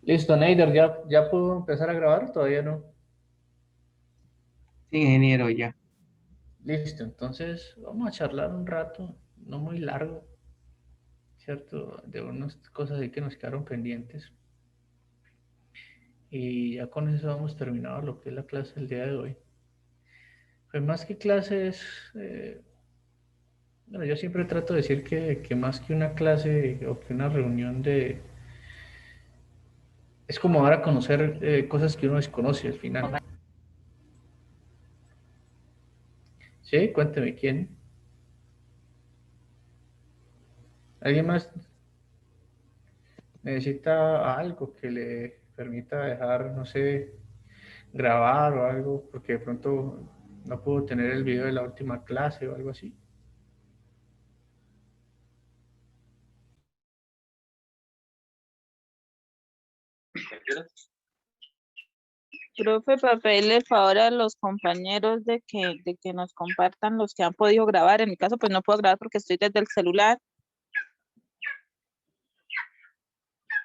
Listo, Neider, ¿ya puedo empezar a grabar? Todavía no. Sí, ingeniero, ya. Listo, entonces vamos a charlar un rato, no muy largo, ¿cierto? De unas cosas ahí que nos quedaron pendientes. Y ya con eso hemos terminado lo que es la clase del día de hoy. Pues más que clases, bueno, yo siempre trato de decir que más que una clase o que una reunión de... Es como dar a conocer cosas que uno desconoce al final. ¿Sí? Cuénteme quién. ¿Alguien más necesita algo que le permita dejar, no sé, grabar o algo, porque de pronto no puedo tener el video de la última clase o algo así? Profe, para pedirle el favor a los compañeros de que nos compartan los que han podido grabar. En mi caso, pues no puedo grabar porque estoy desde el celular,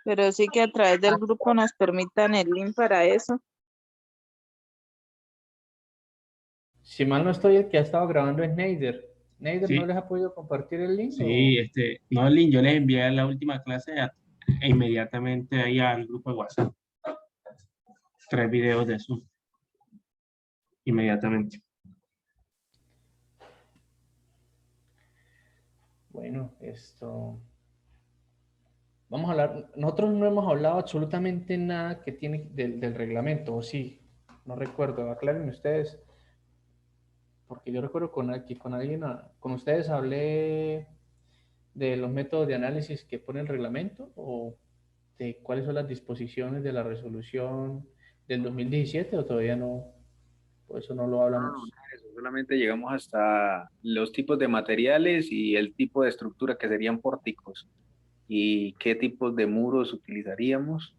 pero sí que a través del grupo nos permitan el link para eso. Si mal no estoy, el que ha estado grabando es Neider. ¿Neider no Sí, les ha podido compartir el link sí, o...? no, Lin, yo les envié la última clase e inmediatamente ahí al grupo de WhatsApp. 3 videos de eso, inmediatamente. Bueno, esto... Vamos a hablar, nosotros no hemos hablado absolutamente nada que tiene del reglamento, o sí, no recuerdo, aclárenme ustedes, porque yo recuerdo que con alguien, con ustedes hablé de los métodos de análisis que pone el reglamento o de cuáles son las disposiciones de la resolución del 2017 o todavía no, por eso no lo No, no, no, hablamos. nada de eso. Solamente llegamos hasta los tipos de materiales y el tipo de estructura que serían pórticos y qué tipos de muros utilizaríamos.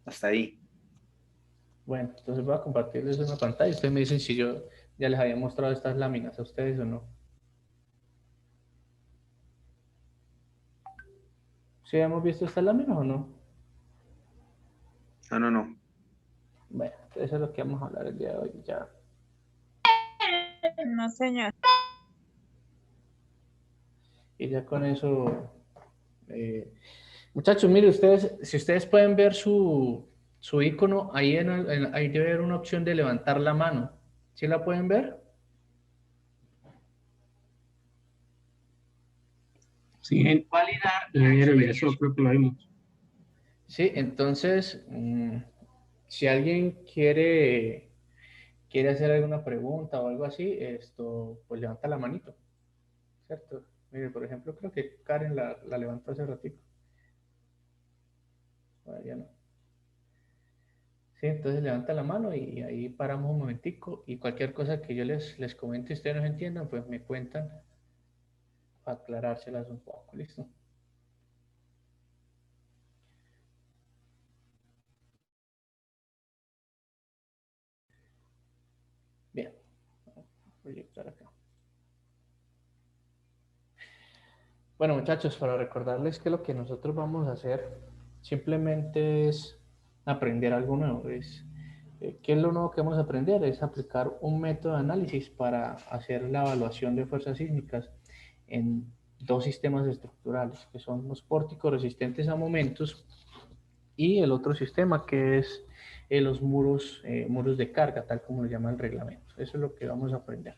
Hasta ahí. Bueno, entonces voy a compartirles una pantalla. Ustedes me dicen si yo ya les había mostrado estas láminas a ustedes o no. ¿Sí hemos visto estas láminas o no? No, no, no. Bueno, eso es lo que vamos a hablar el día de hoy. Ya. No, señor. Y ya con eso, eh, muchachos, mire, ustedes, si ustedes pueden ver su icono, ahí, ahí debe haber una opción de levantar la mano. ¿Sí la pueden ver? Sí, ingeniero, y eso creo que lo vimos. Sí, entonces, si alguien quiere hacer alguna pregunta o algo así, esto, pues levanta la manito, ¿cierto? Mire, por ejemplo, creo que Karen la levantó hace ratito. Todavía no. Sí, entonces levanta la mano y ahí paramos un momentico y cualquier cosa que yo les comente y ustedes no entiendan, pues me cuentan para aclarárselas un poco, ¿listo? Bien, vamos a proyectar acá. Bueno, muchachos, para recordarles que lo que nosotros vamos a hacer simplemente es aprender algo nuevo. ¿Qué es lo nuevo que vamos a aprender? Es aplicar un método de análisis para hacer la evaluación de fuerzas sísmicas en dos sistemas estructurales, que son los pórticos resistentes a momentos y el otro sistema que es los muros de carga, tal como lo llama el reglamento. Eso es lo que vamos a aprender.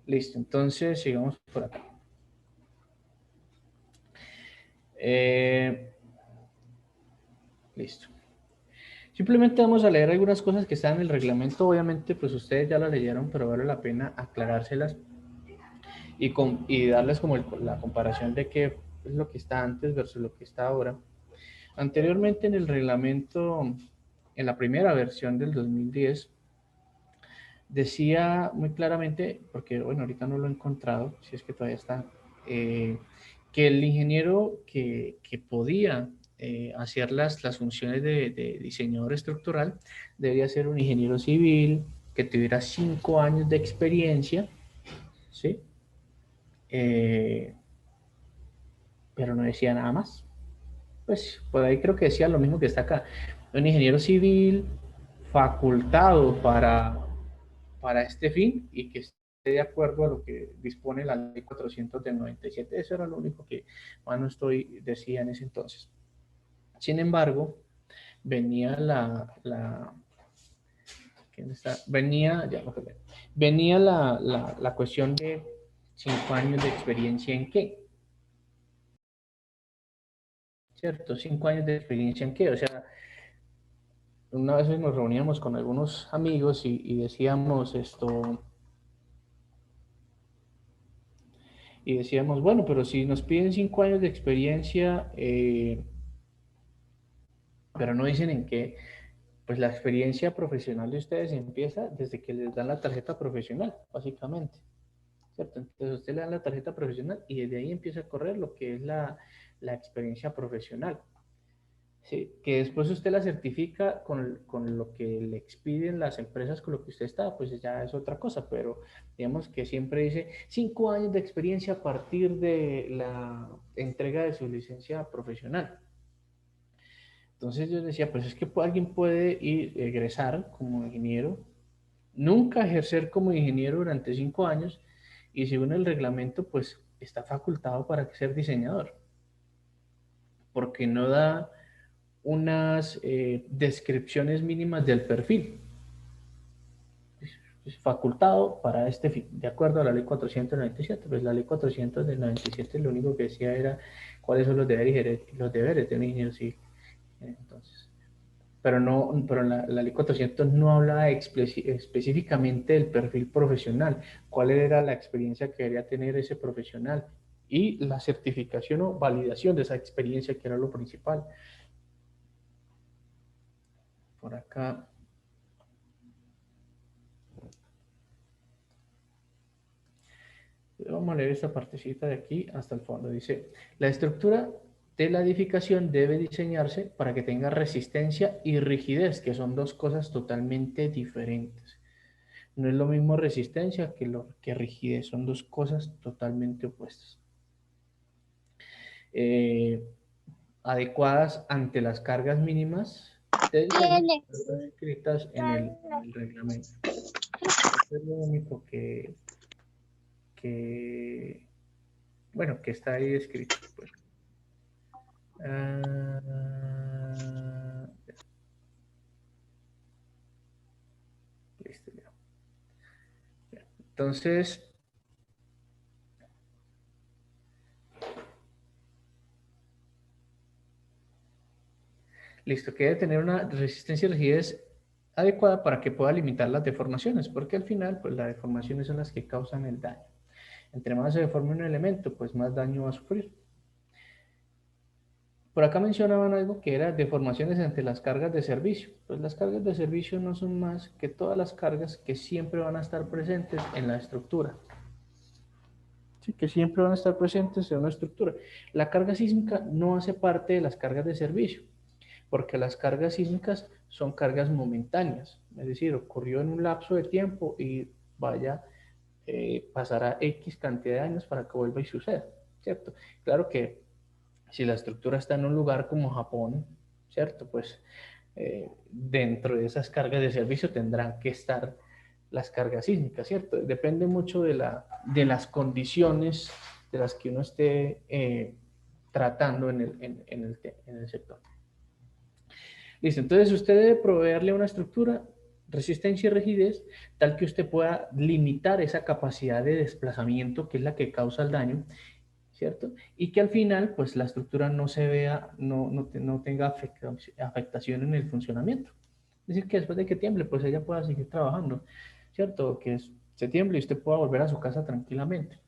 Listo, entonces sigamos por acá. Eh, listo. Simplemente vamos a leer algunas cosas que están en el reglamento. Obviamente, pues ustedes ya las leyeron, pero vale la pena aclarárselas y darles como la comparación de qué es lo que está antes versus lo que está ahora. Anteriormente en el reglamento, en la primera versión del 2010, decía muy claramente, porque bueno, ahorita no lo he encontrado, si es que todavía está, que el ingeniero que podía hacer las funciones de diseñador estructural debía ser un ingeniero civil que tuviera 5 años de experiencia, ¿sí? Pero no decía nada más. Pues por ahí creo que decía lo mismo que está acá. Un ingeniero civil facultado para este fin y que esté de acuerdo a lo que dispone la ley 400 del 97. Eso era lo único que más no decía en ese entonces. Sin embargo, venía ¿quién está? Venía la cuestión de 5 años de experiencia en qué, ¿cierto? 5 años de experiencia en qué, o sea, una vez nos reuníamos con algunos amigos y decíamos esto, y decíamos, bueno, pero si nos piden 5 años de experiencia, pero no dicen en qué, pues la experiencia profesional de ustedes empieza desde que les dan la tarjeta profesional, básicamente, ¿cierto? Entonces usted le dan la tarjeta profesional y desde ahí empieza a correr lo que es la experiencia profesional. Sí, que después usted la certifica con lo que le expiden las empresas con lo que usted está, pues ya es otra cosa, pero digamos que siempre dice 5 años de experiencia a partir de la entrega de su licencia profesional. Entonces yo decía, pues es que alguien puede ir, egresar como ingeniero, nunca ejercer como ingeniero durante 5 años y según el reglamento, pues está facultado para ser diseñador, porque no da unas descripciones mínimas del perfil. Es facultado para este fin, de acuerdo a la ley 497. Pues la ley 400 del 97 lo único que decía era cuáles son los deberes de un ingeniero civil. Entonces, pero la ley 400 no hablaba específicamente del perfil profesional, cuál era la experiencia que debería tener ese profesional y la certificación o validación de esa experiencia, que era lo principal. Por acá. Vamos a leer esta partecita de aquí hasta el fondo. Dice, la estructura de la edificación debe diseñarse para que tenga resistencia y rigidez, que son dos cosas totalmente diferentes. No es lo mismo resistencia que rigidez, son dos cosas totalmente opuestas. Adecuadas ante las cargas mínimas de diseño escritas en el reglamento. Esto es lo único bueno, que está ahí escrito. Pues. Listo, ya. Entonces, listo, que debe tener una resistencia y rigidez adecuada para que pueda limitar las deformaciones, porque al final, pues las deformaciones son las que causan el daño. Entre más se deforme un elemento, pues más daño va a sufrir. Por acá mencionaban algo que era deformaciones entre las cargas de servicio. Pues las cargas de servicio no son más que todas las cargas que siempre van a estar presentes en la estructura. Sí, que siempre van a estar presentes en una estructura. La carga sísmica no hace parte de las cargas de servicio, porque las cargas sísmicas son cargas momentáneas. Es decir, ocurrió en un lapso de tiempo y pasará X cantidad de años para que vuelva y suceda, ¿cierto? Claro que si la estructura está en un lugar como Japón, ¿cierto? Pues dentro de esas cargas de servicio tendrán que estar las cargas sísmicas, ¿cierto? Depende mucho de las condiciones de las que uno esté tratando en el sector. Listo, entonces usted debe proveerle una estructura, resistencia y rigidez, tal que usted pueda limitar esa capacidad de desplazamiento que es la que causa el daño ¿cierto? Y que al final, pues la estructura no se vea, no tenga afectación en el funcionamiento. Es decir, que después de que tiemble, pues ella pueda seguir trabajando, ¿cierto? Que se tiemble y usted pueda volver a su casa tranquilamente.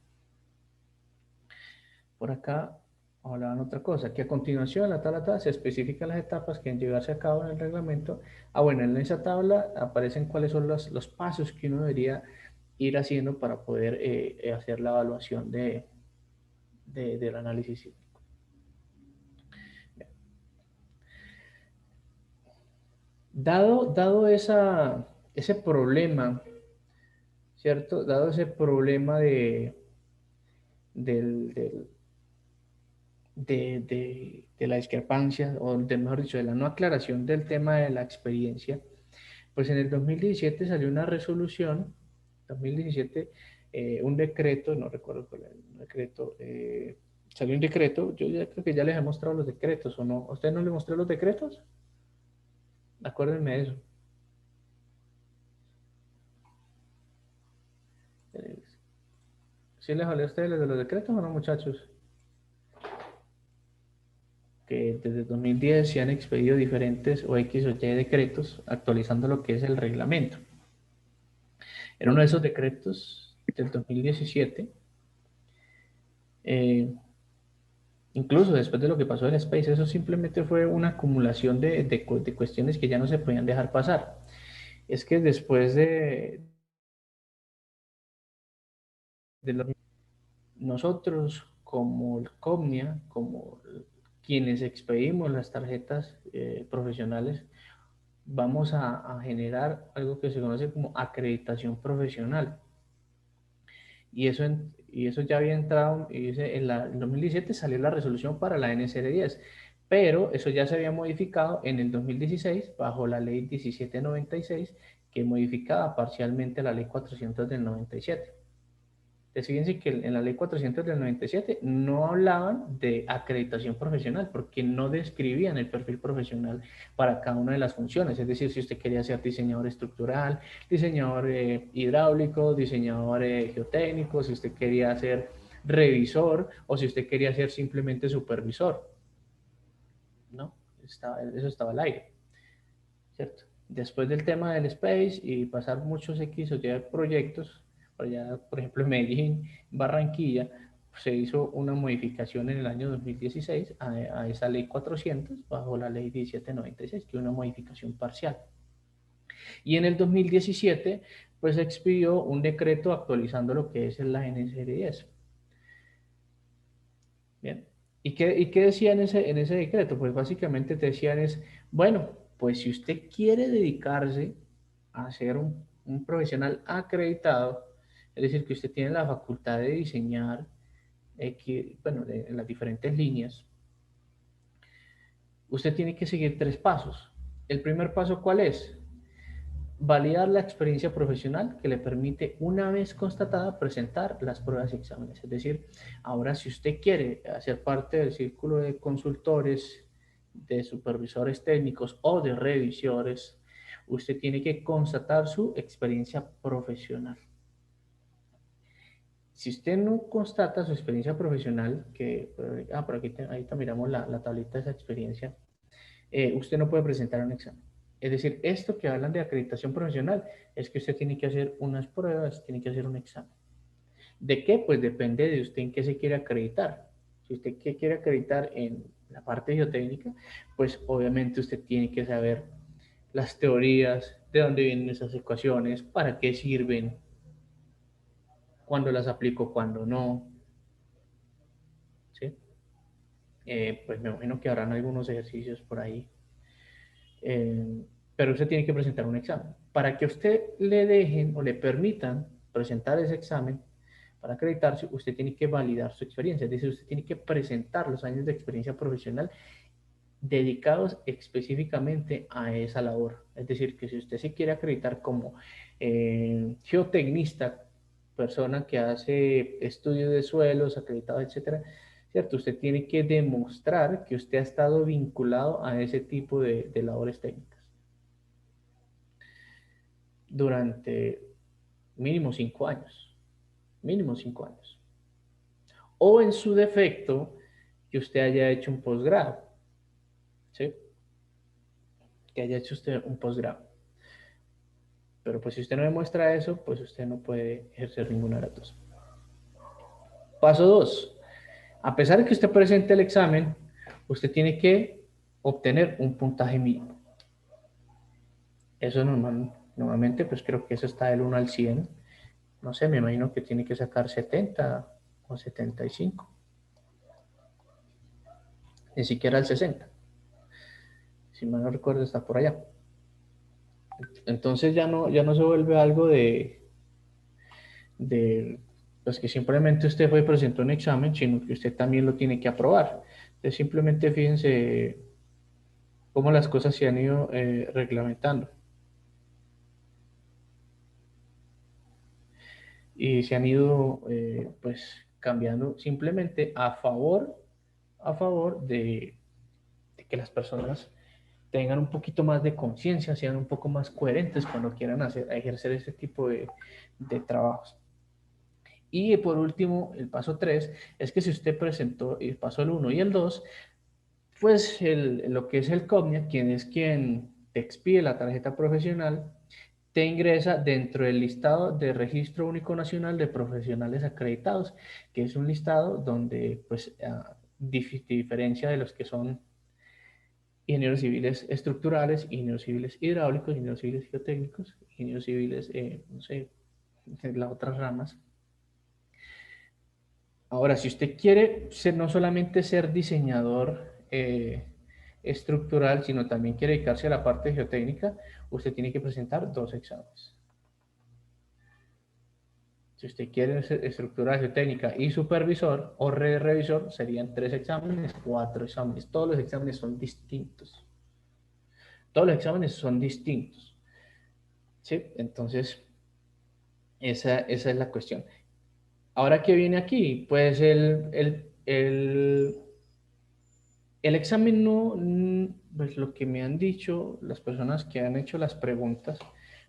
Por acá hablaban otra cosa, que a continuación la tabla se especifican las etapas que deben llevarse a cabo en el reglamento. Bueno, en esa tabla aparecen cuáles son los pasos que uno debería ir haciendo para poder hacer la evaluación del análisis sísmico. Dado ese problema, ¿cierto? Dado ese problema del, del- de la discrepancia, o mejor dicho, de la no aclaración del tema de la experiencia, pues en el 2017 salió una resolución, 2017, un decreto, no recuerdo cuál era el decreto, salió un decreto, yo ya creo que ya les he mostrado los decretos, ¿o no? ¿A usted no le mostré los decretos? Acuérdenme de eso. ¿Sí les hablé a ustedes de los decretos o no, muchachos? Que desde 2010 se han expedido diferentes o X o Y decretos actualizando lo que es el reglamento. En uno de esos decretos del 2017, incluso después de lo que pasó en Space, eso simplemente fue una acumulación de cuestiones que ya no se podían dejar pasar. Es que después nosotros como el Comnia, como quienes expedimos las tarjetas profesionales, vamos a generar algo que se conoce como acreditación profesional. Y eso ya había entrado, y en 2017 salió la resolución para la NSR 10, pero eso ya se había modificado en el 2016 bajo la ley 1796, que modificaba parcialmente la ley 400 del 97. Entonces, fíjense que en la ley 400 del 97 no hablaban de acreditación profesional porque no describían el perfil profesional para cada una de las funciones. Es decir, si usted quería ser diseñador estructural, diseñador hidráulico, diseñador geotécnico, si usted quería ser revisor o si usted quería ser simplemente supervisor. ¿No? Eso estaba al aire, ¿cierto? Después del tema del space y pasar muchos X o Y proyectos, allá, por ejemplo, en Medellín, Barranquilla, se hizo una modificación en el año 2016 a esa ley 400 bajo la ley 1796, que es una modificación parcial. Y en el 2017, pues se expidió un decreto actualizando lo que es la NSR 10. Bien. ¿Y qué decía en ese decreto? Pues básicamente te decían es, bueno, pues si usted quiere dedicarse a ser un profesional acreditado, es decir, que usted tiene la facultad de diseñar, bueno, en las diferentes líneas, usted tiene que seguir 3 pasos. ¿El primer paso cuál es? Validar la experiencia profesional que le permite, una vez constatada, presentar las pruebas y exámenes. Es decir, ahora si usted quiere hacer parte del círculo de consultores, de supervisores técnicos o de revisores, usted tiene que constatar su experiencia profesional. Si usted no constata su experiencia profesional, por aquí ahorita miramos la tablita de esa experiencia, usted no puede presentar un examen. Es decir, esto que hablan de acreditación profesional es que usted tiene que hacer unas pruebas, tiene que hacer un examen. ¿De qué? Pues depende de usted en qué se quiere acreditar. Si usted quiere acreditar en la parte geotécnica, pues obviamente usted tiene que saber las teorías, de dónde vienen esas ecuaciones, para qué sirven, cuándo las aplico, cuándo no. ¿Sí? Pues me imagino que habrán algunos ejercicios por ahí. Pero usted tiene que presentar un examen. Para que usted le dejen o le permitan presentar ese examen para acreditarse, usted tiene que validar su experiencia, es decir, usted tiene que presentar los años de experiencia profesional dedicados específicamente a esa labor. Es decir, que si usted se quiere acreditar como geotecnista, persona que hace estudios de suelos, acreditado, etcétera, ¿cierto? Usted tiene que demostrar que usted ha estado vinculado a ese tipo de labores técnicas durante mínimo 5 años. Mínimo 5 años. o en su defecto, que usted haya hecho un posgrado, ¿sí? Que haya hecho usted un posgrado. Pero pues si usted no demuestra eso, pues usted no puede ejercer ninguna de las dos. Paso 2. A pesar de que usted presente el examen, usted tiene que obtener un puntaje mínimo. Eso normalmente, pues creo que eso está del 1 al 100. No sé, me imagino que tiene que sacar 70 o 75. Ni siquiera el 60. Si mal no recuerdo, está por allá. Entonces ya no se vuelve algo de pues que simplemente usted fue y presentó un examen, sino que usted también lo tiene que aprobar. Entonces simplemente fíjense cómo las cosas se han ido reglamentando y se han ido pues cambiando simplemente a favor de que las personas tengan un poquito más de conciencia, sean un poco más coherentes cuando quieran ejercer este tipo de trabajos. Y por último, el paso 3 es que si usted presentó el paso el 1 y el 2, pues lo que es el COMNIA, quien te expide la tarjeta profesional, te ingresa dentro del listado de Registro Único Nacional de Profesionales Acreditados, que es un listado donde, pues, diferencia de los que son ingenieros civiles estructurales, ingenieros civiles hidráulicos, ingenieros civiles geotécnicos, ingenieros civiles, no sé, las otras ramas. Ahora, si usted quiere no solamente ser diseñador estructural, sino también quiere dedicarse a la parte geotécnica, usted tiene que presentar 2 exámenes. Si usted quiere ser estructural geotécnica y supervisor o revisor, serían 3 exámenes, 4 exámenes. Todos los exámenes son distintos. Todos los exámenes son distintos. ¿Sí? Entonces, esa es la cuestión. Ahora, ¿qué viene aquí? Pues el examen no, pues lo que me han dicho las personas que han hecho las preguntas,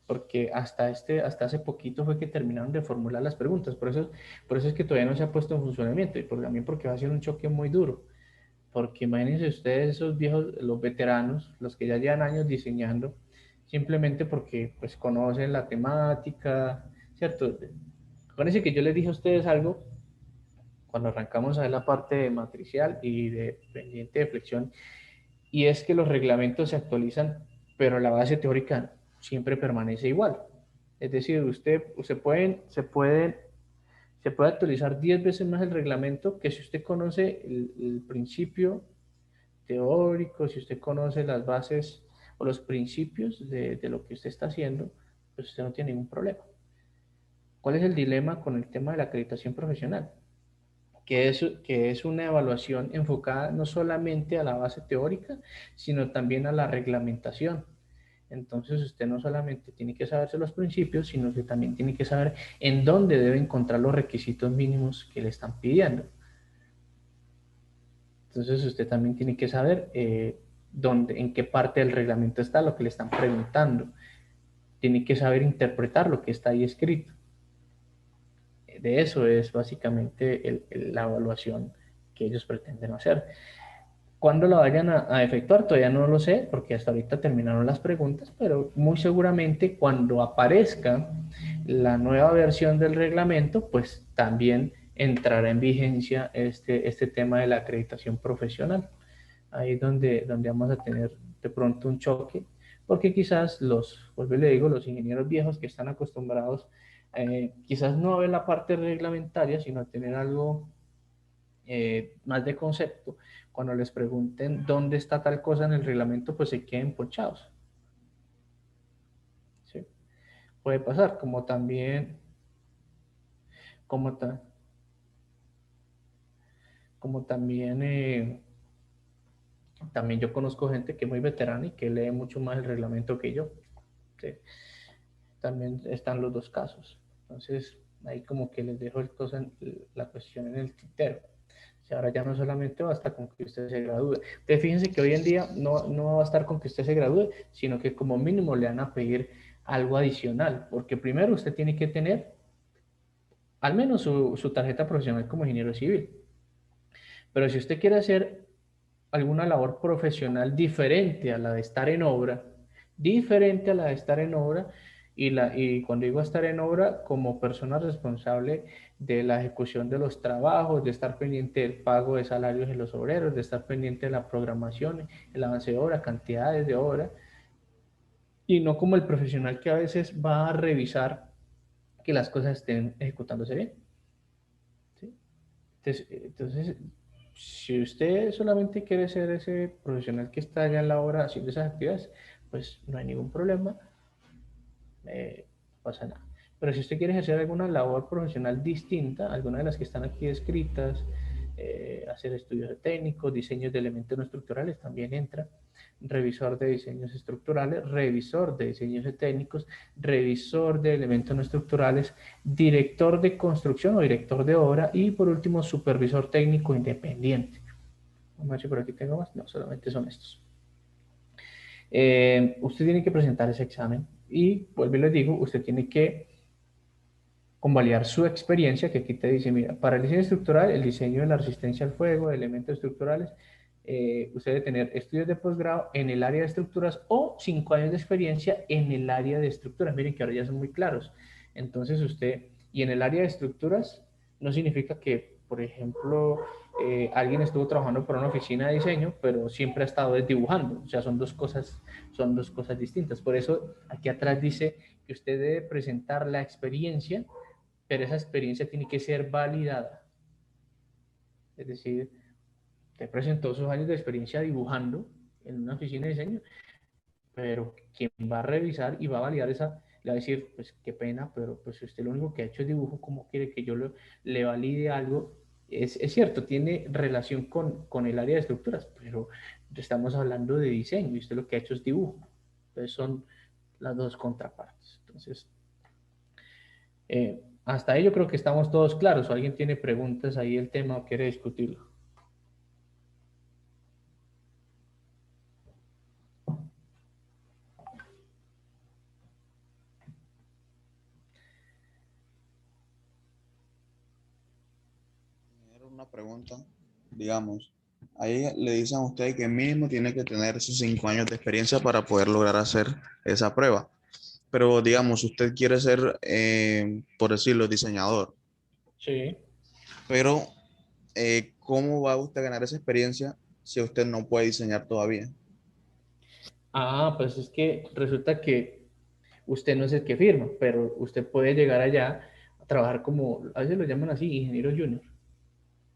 porque hasta hace poquito fue que terminaron de formular las preguntas, por eso es que todavía no se ha puesto en funcionamiento, y también porque va a ser un choque muy duro, porque imagínense ustedes esos viejos, los veteranos, los que ya llevan años diseñando, simplemente porque pues conocen la temática, ¿cierto? Acuérdense que yo les dije a ustedes algo cuando arrancamos a ver la parte matricial y de pendiente de flexión, y es que los reglamentos se actualizan, pero la base teórica siempre permanece igual. Es decir, se puede actualizar 10 veces más el reglamento que si usted conoce el principio teórico, si usted conoce las bases o los principios de lo que usted está haciendo, pues usted no tiene ningún problema. ¿Cuál es el dilema con el tema de la acreditación profesional? Que es una evaluación enfocada no solamente a la base teórica, sino también a la reglamentación. Entonces usted no solamente tiene que saberse los principios, sino que también tiene que saber en dónde debe encontrar los requisitos mínimos que le están pidiendo. Entonces usted también tiene que saber en qué parte del reglamento está lo que le están preguntando. Tiene que saber interpretar lo que está ahí escrito. De eso es básicamente la evaluación que ellos pretenden hacer. ¿Cuándo la vayan a efectuar? Todavía no lo sé, porque hasta ahorita terminaron las preguntas, pero muy seguramente cuando aparezca la nueva versión del reglamento, pues también entrará en vigencia este tema de la acreditación profesional. Ahí es donde vamos a tener de pronto un choque, porque quizás vuelvo y le digo, los ingenieros viejos que están acostumbrados quizás no a ver la parte reglamentaria, sino a tener algo más de concepto, cuando les pregunten dónde está tal cosa en el reglamento, pues se queden ponchados. ¿Sí? Puede pasar, como, ta- como también, también yo conozco gente que es muy veterana y que lee mucho más el reglamento que yo. ¿Sí? También están los dos casos. Entonces, ahí como que les dejo la cuestión en el tintero. Y ahora ya no solamente basta con que usted se gradúe. Entonces, fíjense que hoy en día no va a bastar con que usted se gradúe, sino que como mínimo le van a pedir algo adicional, porque primero usted tiene que tener al menos su tarjeta profesional como ingeniero civil. Pero si usted quiere hacer alguna labor profesional diferente a la de estar en obra, diferente a la de estar en obra, y cuando digo estar en obra, como persona responsable de la ejecución de los trabajos, de estar pendiente del pago de salarios de los obreros, de estar pendiente de la programación, el avance de obra, cantidades de obra, y no como el profesional que a veces va a revisar que las cosas estén ejecutándose bien. ¿Sí? Entonces, si usted solamente quiere ser ese profesional que está allá en la obra haciendo esas actividades, pues no hay ningún problema, no pasa nada. Pero si usted quiere ejercer alguna labor profesional distinta, alguna de las que están aquí descritas, hacer estudios técnicos, diseños de elementos no estructurales, también entra. Revisor de diseños estructurales, revisor de diseños técnicos, revisor de elementos no estructurales, director de construcción o director de obra y por último supervisor técnico independiente. Vamos a ver si por aquí tengo más. No, solamente son estos. Usted tiene que presentar ese examen y, vuelvo y les digo, usted tiene que convalidar su experiencia, que aquí te dice, mira, para el diseño estructural, el diseño de la resistencia al fuego, de elementos estructurales, usted debe tener estudios de posgrado en el área de estructuras o 5 años de experiencia en el área de estructuras. Miren que ahora ya son muy claros. Entonces usted, y en el área de estructuras, no significa que, por ejemplo, alguien estuvo trabajando por una oficina de diseño, pero siempre ha estado dibujando. O sea, son dos cosas distintas. Por eso aquí atrás dice que usted debe presentar la experiencia, pero esa experiencia tiene que ser validada. Es decir, te presentó sus años de experiencia dibujando en una oficina de diseño, pero quien va a revisar y va a validar esa, le va a decir, pues qué pena, pero pues usted lo único que ha hecho es dibujo, ¿cómo quiere que yo le valide algo? Es cierto, tiene relación con el área de estructuras, pero estamos hablando de diseño y usted lo que ha hecho es dibujo. Entonces son las dos contrapartes. Entonces, hasta ahí yo creo que estamos todos claros. ¿O alguien tiene preguntas ahí el tema o quiere discutirlo? Era una pregunta, digamos, ahí le dicen a usted que mínimo tiene que tener esos 5 años de experiencia para poder lograr hacer esa prueba. Pero digamos, usted quiere ser, por decirlo, diseñador, Sí. pero ¿cómo va usted a ganar esa experiencia si usted no puede diseñar todavía? Ah, pues es que resulta que usted no es el que firma, pero usted puede llegar allá a trabajar como, a veces lo llaman así, ingeniero junior.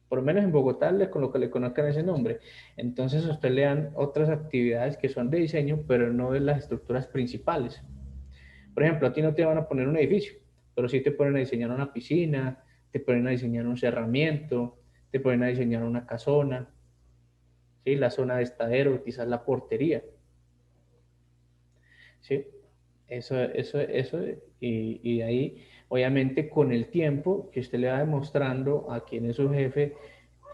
Por lo menos en Bogotá, con lo que le conozcan ese nombre. Entonces, a usted le dan otras actividades que son de diseño, pero no de las estructuras principales. Por ejemplo, a ti no te van a poner un edificio, pero sí te ponen a diseñar una piscina, te ponen a diseñar un cerramiento, te ponen a diseñar una casona, ¿sí? La zona de estadero, quizás la portería. ¿Sí? Eso, y de ahí, obviamente, con el tiempo que usted le va demostrando a quien es su jefe,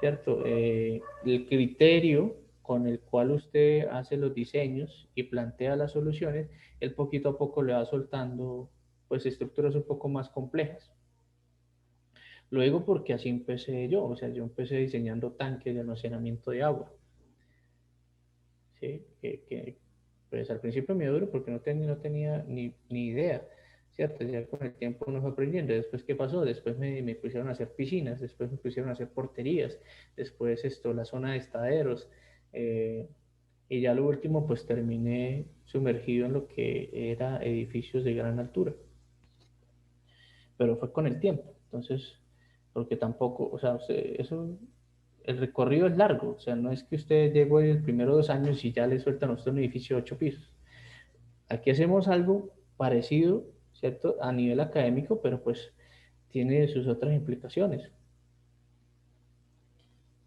¿cierto? El criterio con el cual usted hace los diseños y plantea las soluciones, él poquito a poco le va soltando, pues, estructuras un poco más complejas. Luego, porque así empecé yo, o sea, yo empecé diseñando tanques de almacenamiento de agua. ¿Sí? Pues al principio me dio duro porque no tenía ni idea, ¿cierto? Ya con el tiempo uno fue aprendiendo. Después, ¿qué pasó? Después me pusieron a hacer piscinas, después me pusieron a hacer porterías, después la zona de estaderos, eh, y ya lo último, pues terminé sumergido en lo que era edificios de gran altura, pero fue con el tiempo. Entonces, porque tampoco, o sea, eso, el recorrido es largo, o sea, no es que usted llegó en el primero 2 años y ya le sueltan a usted un edificio de 8 pisos. Aquí hacemos algo parecido, ¿cierto? A nivel académico, pero pues tiene sus otras implicaciones.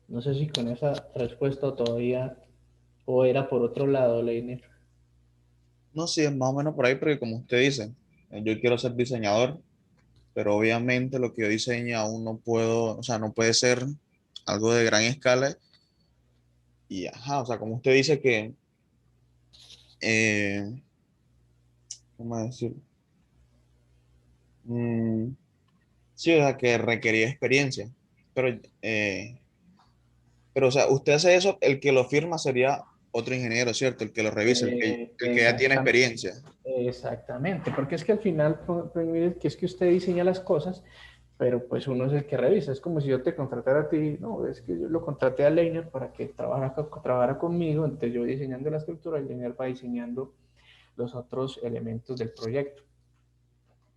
No sé si con esa respuesta todavía o era por otro lado, Leiner. No, sí, es más o menos por ahí, porque como usted dice, yo quiero ser diseñador, pero obviamente lo que yo diseño aún no puedo, o sea, no puede ser algo de gran escala. Y ajá, o sea, como usted dice que, eh, ¿cómo decir? Sí, o sea, que requería experiencia, pero Pero, o sea, usted hace eso, el que lo firma sería otro ingeniero, ¿cierto? El que lo revisa, el que ya tiene Exactamente. experiencia. Exactamente, porque es que al final, mire, que es que usted diseña las cosas, pero pues uno es el que revisa. Es como si yo te contratara a ti, no, es que yo lo contraté a Leiner para que trabajara conmigo, entonces yo diseñando la estructura, el Leiner va diseñando los otros elementos del proyecto.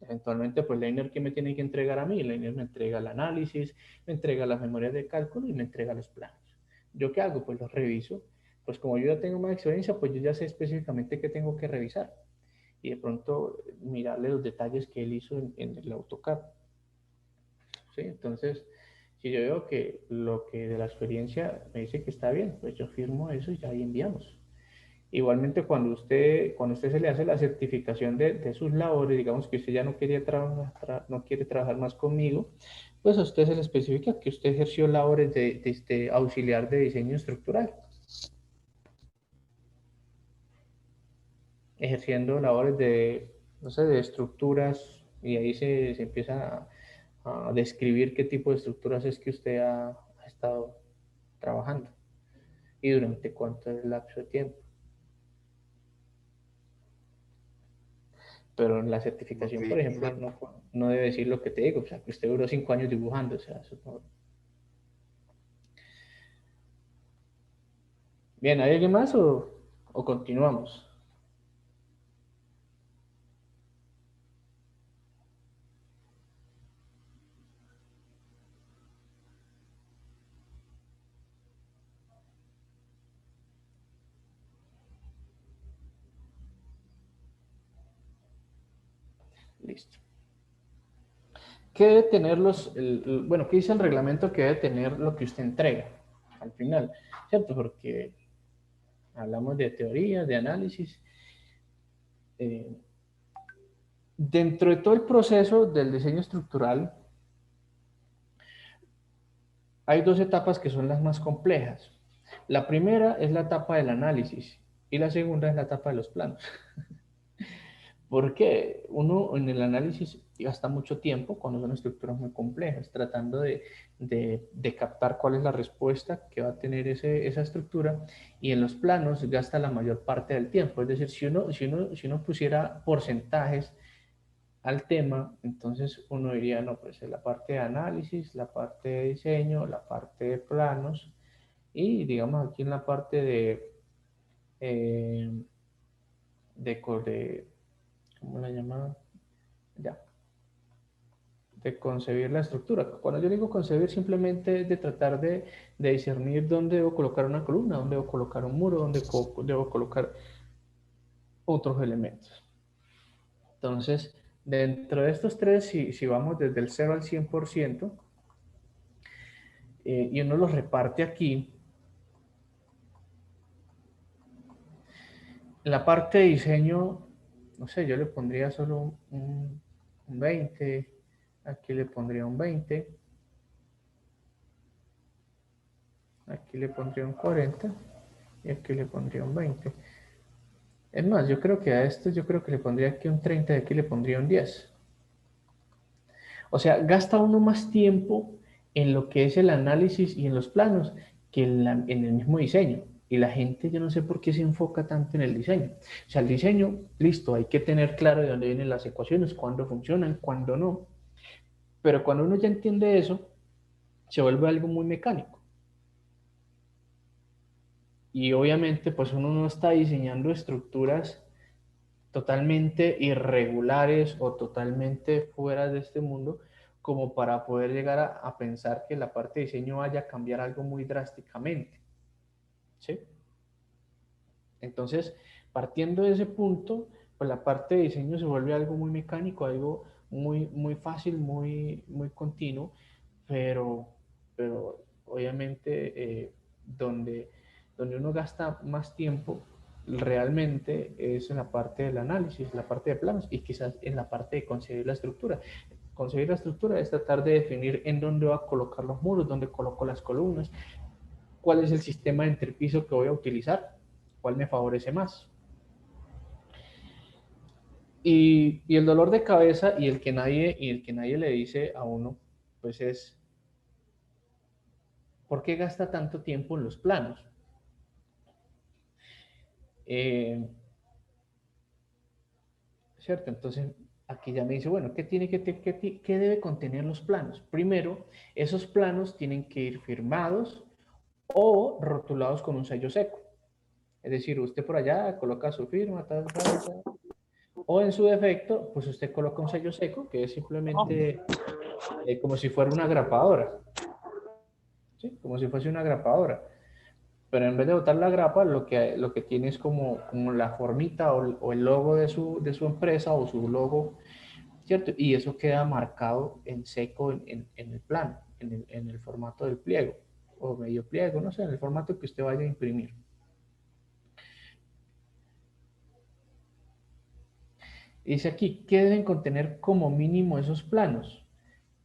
Eventualmente, pues Leiner, ¿qué me tiene que entregar a mí? Leiner me entrega el análisis, me entrega las memorias de cálculo y me entrega los planos. ¿Yo qué hago? Pues los reviso. Pues como yo ya tengo más experiencia, pues yo ya sé específicamente qué tengo que revisar y de pronto mirarle los detalles que él hizo en el AutoCAD. ¿Sí? Entonces, si yo veo que lo que de la experiencia me dice que está bien, pues yo firmo eso y ya ahí enviamos. Igualmente, cuando usted se le hace la certificación de sus labores, digamos que usted ya no quiere, no quiere trabajar más conmigo, pues a usted se le especifica que usted ejerció labores de este auxiliar de diseño estructural, ejerciendo labores de, no sé, de estructuras, y ahí se empieza a describir qué tipo de estructuras es que usted ha estado trabajando y durante cuánto es el lapso de tiempo. Pero en la Ok, certificación, por ejemplo, no debe decir lo que te digo, o sea, que usted duró 5 años dibujando, o sea, eso no. Bien, ¿hay alguien más o continuamos? Listo. ¿Qué debe tener bueno, qué dice el reglamento que debe tener lo que usted entrega al final? ¿Cierto? Porque hablamos de teoría, de análisis. Eh, Dentro de todo el proceso del diseño estructural, hay dos etapas que son las más complejas. La primera es la etapa del análisis y la segunda es la etapa de los planos. Porque uno en el análisis gasta mucho tiempo cuando son estructuras muy complejas, tratando de captar cuál es la respuesta que va a tener esa estructura, y en los planos gasta la mayor parte del tiempo. Es decir, si uno pusiera porcentajes al tema, entonces uno diría, no, pues la parte de análisis, la parte de diseño, la parte de planos, y digamos aquí en la parte eh, de ¿cómo la llaman? Ya, de concebir la estructura. Cuando yo digo concebir, simplemente es de tratar de discernir dónde debo colocar una columna, dónde debo colocar un muro, dónde debo colocar otros elementos. Entonces, dentro de estos tres, si vamos desde el 0 al 100%, y uno los reparte aquí, en la parte de diseño, no sé, yo le pondría solo un 20, aquí le pondría un 20, aquí le pondría un 40 y aquí le pondría un 20. Es más, yo creo que a esto yo creo que le pondría aquí un 30 y aquí le pondría un 10. O sea, gasta uno más tiempo en lo que es el análisis y en los planos que en el mismo diseño. Y la gente, yo no sé por qué se enfoca tanto en el diseño. O sea, el diseño, listo, hay que tener claro de dónde vienen las ecuaciones, cuándo funcionan, cuándo no. Pero cuando uno ya entiende eso, se vuelve algo muy mecánico. Y obviamente, pues uno no está diseñando estructuras totalmente irregulares o totalmente fuera de este mundo, como para poder llegar a pensar que la parte de diseño vaya a cambiar algo muy drásticamente. ¿Sí? Entonces, partiendo de ese punto, pues la parte de diseño se vuelve algo muy mecánico, algo muy fácil, muy continuo, pero, pero obviamente donde uno gasta más tiempo realmente es en la parte del análisis, la parte de planos y quizás en la parte de concebir la estructura. Concebir la estructura es tratar de definir en dónde va a colocar los muros, dónde coloco las columnas, cuál es el sistema de entrepiso que voy a utilizar, cuál me favorece más. Y el dolor de cabeza y el que nadie le dice a uno, pues es, ¿por qué gasta tanto tiempo en los planos? ¿Cierto? Entonces, aquí ya me dice, bueno, ¿qué debe contener los planos? Primero, esos planos tienen que ir firmados o rotulados con un sello seco. Es decir, usted por allá coloca su firma, tal, tal, tal. O en su defecto, pues usted coloca un sello seco, que es simplemente como si fuera una grapadora. ¿Sí? Como si fuese una grapadora. Pero en vez de botar la grapa, lo que tiene es como la formita o el logo de su empresa o su logo, ¿cierto? Y eso queda marcado en seco en el plano, en el formato del pliego o medio pliego, no sé, en el formato que usted vaya a imprimir. Dice aquí, ¿qué deben contener como mínimo esos planos?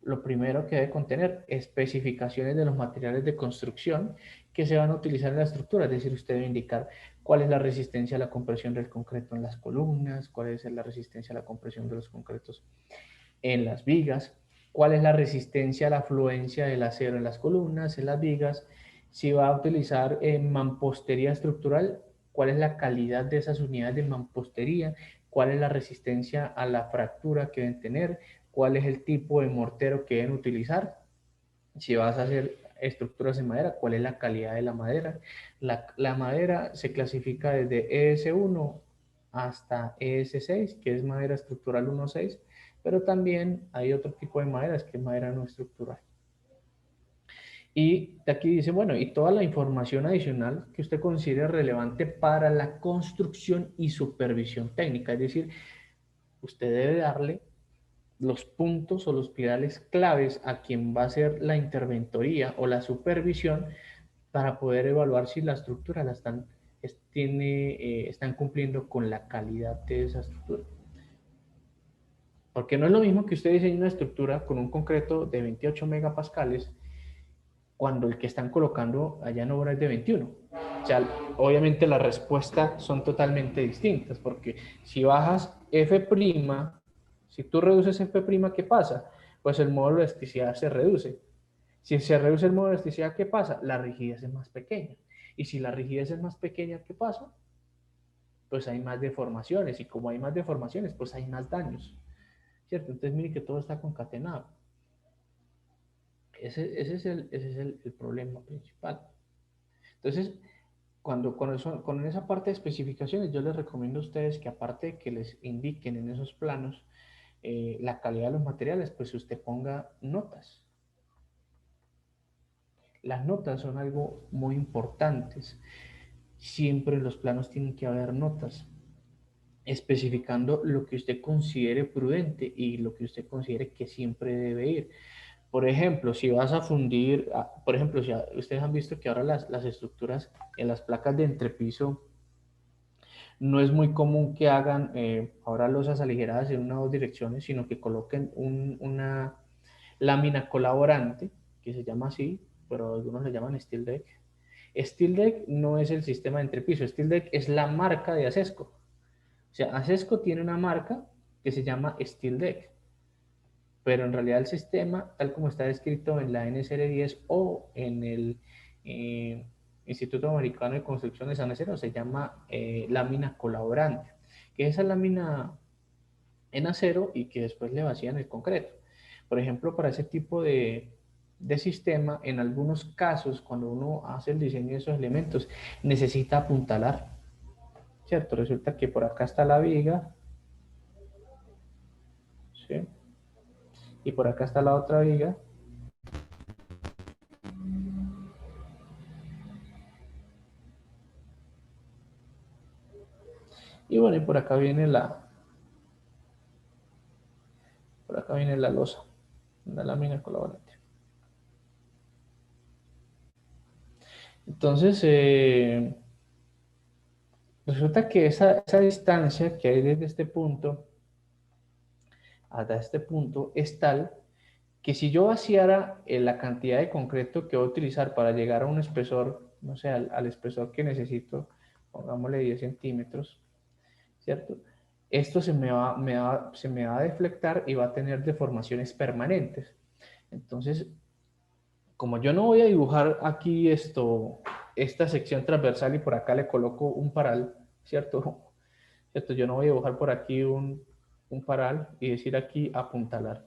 Lo primero que debe contener especificaciones de los materiales de construcción que se van a utilizar en la estructura, es decir, usted debe indicar cuál es la resistencia a la compresión del concreto en las columnas, cuál es la resistencia a la compresión de los concretos en las vigas, cuál es la resistencia a la afluencia del acero en las columnas, en las vigas, si va a utilizar mampostería estructural, cuál es la calidad de esas unidades de mampostería, cuál es la resistencia a la fractura que deben tener, cuál es el tipo de mortero que deben utilizar, si vas a hacer estructuras en madera, cuál es la calidad de la madera. La madera se clasifica desde ES1 hasta ES6, que es madera estructural 1.6, pero también hay otro tipo de maderas que es madera no estructural. Y aquí dice, bueno, y toda la información adicional que usted considere relevante para la construcción y supervisión técnica, es decir, usted debe darle los puntos o los pilares claves a quien va a hacer la interventoría o la supervisión para poder evaluar si la estructura están cumpliendo con la calidad de esa estructura. Porque no es lo mismo que usted diseñe una estructura con un concreto de 28 megapascales cuando el que están colocando allá en obra es de 21. O sea, obviamente las respuestas son totalmente distintas, porque si bajas F', si tú reduces F', ¿qué pasa? Pues el módulo de elasticidad se reduce. Si se reduce el módulo de elasticidad, ¿qué pasa? La rigidez es más pequeña. Y si la rigidez es más pequeña, ¿qué pasa? Pues hay más deformaciones. Y como hay más deformaciones, pues hay más daños. ¿Cierto? Entonces, miren que todo está concatenado. Ese es el problema principal. Entonces, con esa parte de especificaciones, yo les recomiendo a ustedes que aparte de que les indiquen en esos planos la calidad de los materiales, pues usted ponga notas. Las notas son algo muy importantes. Siempre en los planos tienen que haber notas, especificando lo que usted considere prudente y lo que usted considere que siempre debe ir. Por ejemplo, si vas a fundir, por ejemplo, si ustedes han visto que ahora las estructuras en las placas de entrepiso no es muy común que hagan ahora losas aligeradas en una o dos direcciones, sino que coloquen una lámina colaborante, que se llama así, pero algunos le llaman steel deck. Steel deck no es el sistema de entrepiso, steel deck es la marca de Acesco. O sea, Acesco tiene una marca que se llama steel deck, pero en realidad el sistema, tal como está descrito en la NSR 10 o en el Instituto Americano de Construcción de San Acero, se llama lámina colaborante, que es esa lámina en acero y que después le vacían el concreto. Por ejemplo, para ese tipo de sistema, en algunos casos, cuando uno hace el diseño de esos elementos, necesita apuntalar, ¿cierto? Resulta que por acá está la viga, ¿sí? Y por acá está la otra viga. Y bueno, y por acá viene la losa, la lámina colaborante. Entonces, resulta que esa distancia que hay desde este punto hasta este punto es tal que si yo vaciara la cantidad de concreto que voy a utilizar para llegar a un espesor, no sé, al espesor que necesito, pongámosle 10 centímetros, ¿cierto? Esto se me va a deflectar y va a tener deformaciones permanentes. Entonces, como yo no voy a dibujar aquí esta sección transversal y por acá le coloco un paral, ¿cierto? ¿Cierto? Yo no voy a dibujar por aquí un paral y decir aquí apuntalar.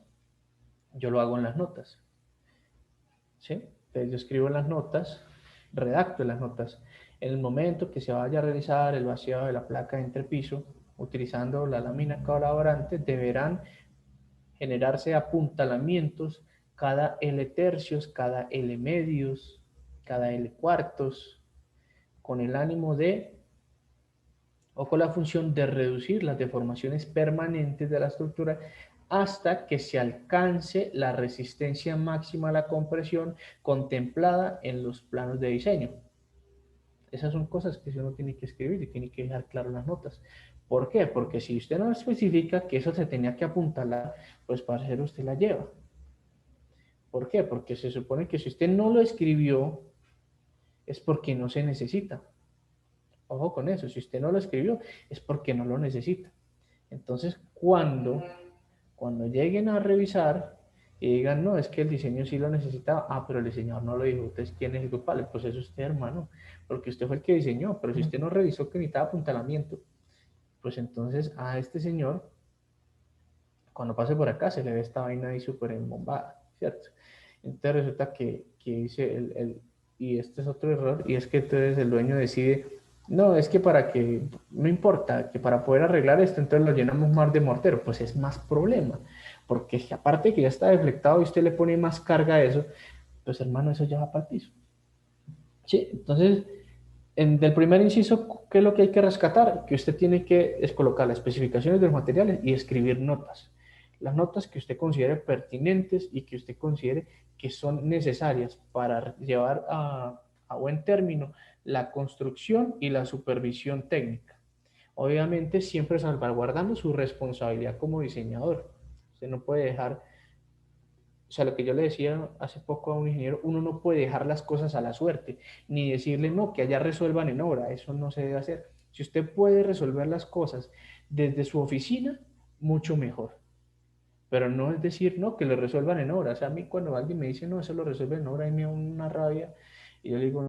Yo lo hago en las notas, ¿sí? Entonces yo escribo en las notas, redacto en las notas. En el momento que se vaya a realizar el vaciado de la placa de entrepiso, utilizando la lámina colaborante, deberán generarse apuntalamientos cada L tercios, cada L medios, cada L cuartos, con el ánimo de, o con la función de reducir las deformaciones permanentes de la estructura hasta que se alcance la resistencia máxima a la compresión contemplada en los planos de diseño. Esas son cosas que uno tiene que escribir y tiene que dejar claro en las notas. ¿Por qué? Porque si usted no especifica que eso se tenía que apuntalar, pues para hacer usted la lleva. ¿Por qué? Porque se supone que si usted no lo escribió, es porque no se necesita. Ojo con eso, si usted no lo escribió, es porque no lo necesita. Entonces, cuando lleguen a revisar y digan, no, es que el diseño sí lo necesitaba, pero el diseñador no lo dijo, entonces, ¿quién es el culpable? Pues es usted, hermano, porque usted fue el que diseñó, pero si usted no revisó que necesitaba apuntalamiento, pues entonces a este señor, cuando pase por acá, se le ve esta vaina ahí súper embombada, ¿cierto? Entonces resulta que dice y este es otro error, y es que entonces el dueño decide, no, es que no importa, que para poder arreglar esto, entonces lo llenamos más de mortero, pues es más problema, porque es que aparte que ya está deflectado y usted le pone más carga a eso, pues hermano, eso ya va para el piso. Sí, entonces, del primer inciso, ¿qué es lo que hay que rescatar? Que usted tiene que es colocar las especificaciones de los materiales y escribir notas. Las notas que usted considere pertinentes y que usted considere que son necesarias para llevar a buen término la construcción y la supervisión técnica. Obviamente, siempre salvaguardando su responsabilidad como diseñador. Usted no puede dejar, o sea, lo que yo le decía hace poco a un ingeniero, uno no puede dejar las cosas a la suerte, ni decirle no, que allá resuelvan en obra, eso no se debe hacer. Si usted puede resolver las cosas desde su oficina, mucho mejor. Pero no es decir, no, que lo resuelvan en obra. O sea, a mí cuando alguien me dice, no, eso lo resuelven en obra, y me da una rabia, y yo le digo,